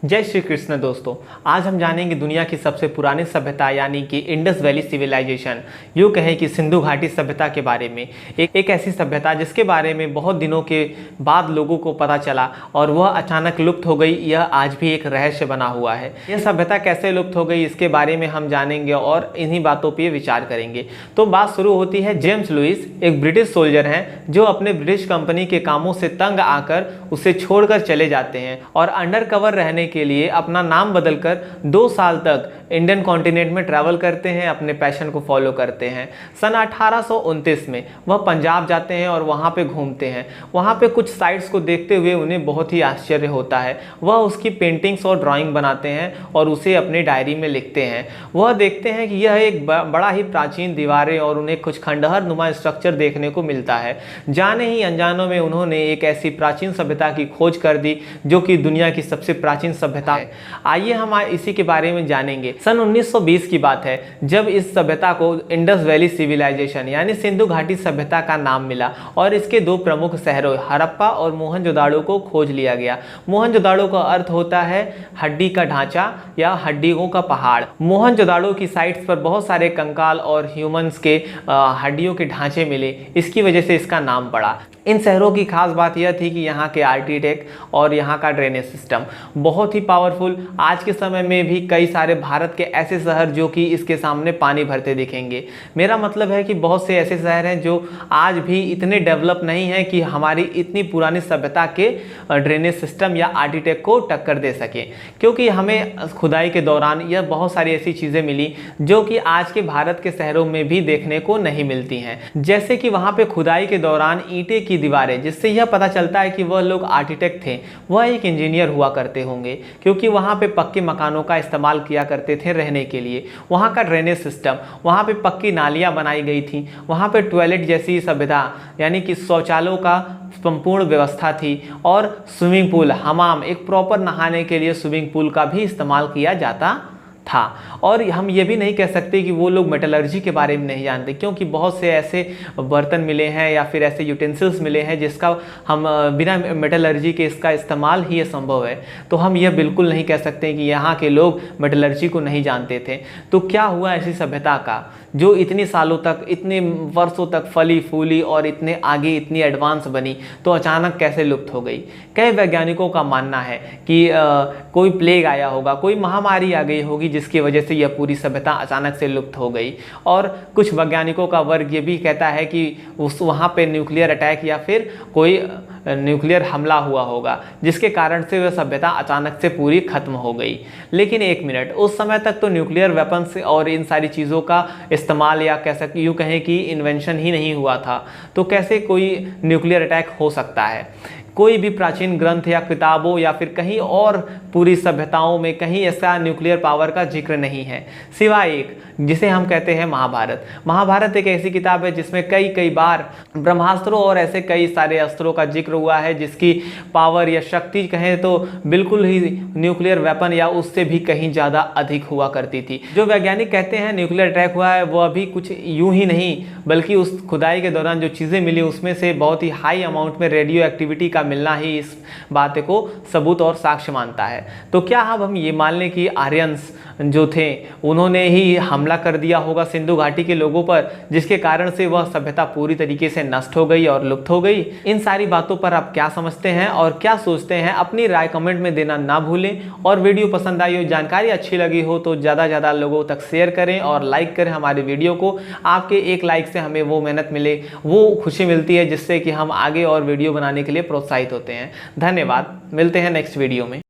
जय श्री कृष्ण दोस्तों। आज हम जानेंगे दुनिया की सबसे पुरानी सभ्यता यानी कि इंडस वैली सिविलाइजेशन, यूँ कहें कि सिंधु घाटी सभ्यता के बारे में। एक ऐसी सभ्यता जिसके बारे में बहुत दिनों के बाद लोगों को पता चला और वह अचानक लुप्त हो गई। यह आज भी एक रहस्य बना हुआ है। यह सभ्यता कैसे लुप्त हो गई इसके बारे में हम जानेंगे और इन्हीं बातों पर विचार करेंगे। तो बात शुरू होती है। जेम्स लुइस एक ब्रिटिश सोल्जर हैं जो अपने ब्रिटिश कंपनी के कामों से तंग आकर उसे छोड़कर चले जाते हैं और अंडर कवर रहने के लिए अपना नाम बदलकर 2 साल तक इंडियन कॉन्टिनेंट में ट्रैवल करते हैं, अपने पैशन को फॉलो करते हैं। सन 1829 में वह पंजाब जाते हैं और वहाँ पे घूमते हैं। वहाँ पे कुछ साइट्स को देखते हुए उन्हें बहुत ही आश्चर्य होता है। वह उसकी पेंटिंग्स और ड्राइंग बनाते हैं और उसे अपनी डायरी में लिखते हैं। वह देखते हैं कि यह एक बड़ा ही प्राचीन दीवारें और उन्हें कुछ खंडहर नुमा स्ट्रक्चर देखने को मिलता है। जाने ही अनजानों में उन्होंने एक ऐसी प्राचीन सभ्यता की खोज कर दी जो कि दुनिया की सबसे प्राचीन सभ्यता है। आइए हम इसी के बारे में जानेंगे। सन 1920 की बात है जब इस सभ्यता को इंडस वैली सिविलाइजेशन यानी सिंधु घाटी सभ्यता का नाम मिला और इसके 2 प्रमुख शहरों हड़प्पा और मोहनजोदाड़ो को खोज लिया गया। मोहनजोदाड़ो का अर्थ होता है हड्डी का ढांचा या हड्डियों का पहाड़। मोहनजोदाड़ो की साइट्स पर बहुत सारे कंकाल और ह्यूमंस के हड्डियों के ढांचे मिले, इसकी वजह से इसका नाम पड़ा। इन शहरों की खास बात यह थी कि यहाँ के आर्किटेक्ट और यहाँ का ड्रेनेज सिस्टम बहुत ही पावरफुल। आज के समय में भी कई सारे भारत के ऐसे शहर जो कि इसके सामने पानी भरते दिखेंगे। मेरा मतलब है कि बहुत से ऐसे शहर हैं जो आज भी इतने डेवलप नहीं हैं कि हमारी इतनी पुरानी सभ्यता के ड्रेनेज सिस्टम या आर्किटेक्ट को टक्कर दे सके, क्योंकि हमें खुदाई के दौरान यह बहुत सारी ऐसी चीज़ें मिली जो कि आज के भारत के शहरों में भी देखने को नहीं मिलती हैं। जैसे कि वहाँ पे खुदाई के दौरान ईंटें की दीवारें, जिससे यह पता चलता है कि वह लोग आर्किटेक्ट थे, वह एक इंजीनियर हुआ करते होंगे, क्योंकि वहाँ पे पक्के मकानों का इस्तेमाल किया करते थे रहने के लिए। वहाँ का ड्रेनेज सिस्टम, वहाँ पे पक्की नालियाँ बनाई गई थी, वहाँ पे टॉयलेट जैसी सुविधा यानी कि शौचालयों का संपूर्ण व्यवस्था थी और स्विमिंग पूल, हमाम, एक प्रॉपर नहाने के लिए स्विमिंग पूल का भी इस्तेमाल किया जाता था। और हम ये भी नहीं कह सकते कि वो लोग मेटलर्जी के बारे में नहीं जानते, क्योंकि बहुत से ऐसे बर्तन मिले हैं या फिर ऐसे यूटेंसिल्स मिले हैं जिसका हम बिना मेटलर्जी के इसका इस्तेमाल ही संभव है। तो हम यह बिल्कुल नहीं कह सकते कि यहाँ के लोग मेटलर्जी को नहीं जानते थे। तो क्या हुआ ऐसी सभ्यता का जो इतने सालों तक, इतने वर्षों तक फली फूली और इतने आगे इतनी एडवांस बनी, तो अचानक कैसे लुप्त हो गई? कई वैज्ञानिकों का मानना है कि कोई प्लेग आया होगा, कोई महामारी आ गई होगी जिसकी वजह से यह पूरी सभ्यता अचानक से लुप्त हो गई। और कुछ वैज्ञानिकों का वर्ग ये भी कहता है कि वहाँ पे न्यूक्लियर अटैक या फिर कोई न्यूक्लियर हमला हुआ होगा जिसके कारण से वह सभ्यता अचानक से पूरी खत्म हो गई। लेकिन एक मिनट, उस समय तक तो न्यूक्लियर वेपन्स और इन सारी चीज़ों का इस्तेमाल या कह सकते यूँ कहें कि इन्वेंशन ही नहीं हुआ था, तो कैसे कोई न्यूक्लियर अटैक हो सकता है? कोई भी प्राचीन ग्रंथ या किताबों या फिर कहीं और पूरी सभ्यताओं में कहीं ऐसा न्यूक्लियर पावर का जिक्र नहीं है, सिवाय एक जिसे हम कहते हैं महाभारत। महाभारत एक ऐसी किताब है जिसमें कई बार ब्रह्मास्त्रों और ऐसे कई सारे अस्त्रों का जिक्र हुआ है जिसकी पावर या शक्ति कहें तो बिल्कुल ही न्यूक्लियर वेपन या उससे भी कहीं ज़्यादा अधिक हुआ करती थी। जो वैज्ञानिक कहते हैं न्यूक्लियर अटैक हुआ है वह अभी कुछ यूँ ही नहीं, बल्कि उस खुदाई के दौरान जो चीज़ें मिली उसमें से बहुत ही हाई अमाउंट में रेडियो एक्टिविटी का मिलना ही इस बात को सबूत और साक्ष्य मानता है। तो क्या अब हम ये मान लें कि आर्यंस जो थे उन्होंने ही हमला कर दिया होगा सिंधु घाटी के लोगों पर, जिसके कारण से वह सभ्यता पूरी तरीके से नष्ट हो गई और लुप्त हो गई? इन सारी बातों पर आप क्या समझते हैं और क्या सोचते हैं? अपनी राय कमेंट में देना ना भूलें। और वीडियो पसंद आई हो, जानकारी अच्छी लगी हो तो ज़्यादा से ज़्यादा लोगों तक शेयर करें और लाइक करें हमारे वीडियो को। आपके एक लाइक से हमें वो मेहनत मिले, वो खुशी मिलती है जिससे कि हम आगे और वीडियो बनाने के लिए प्रोत्साहित होते हैं। धन्यवाद, मिलते हैं नेक्स्ट वीडियो में।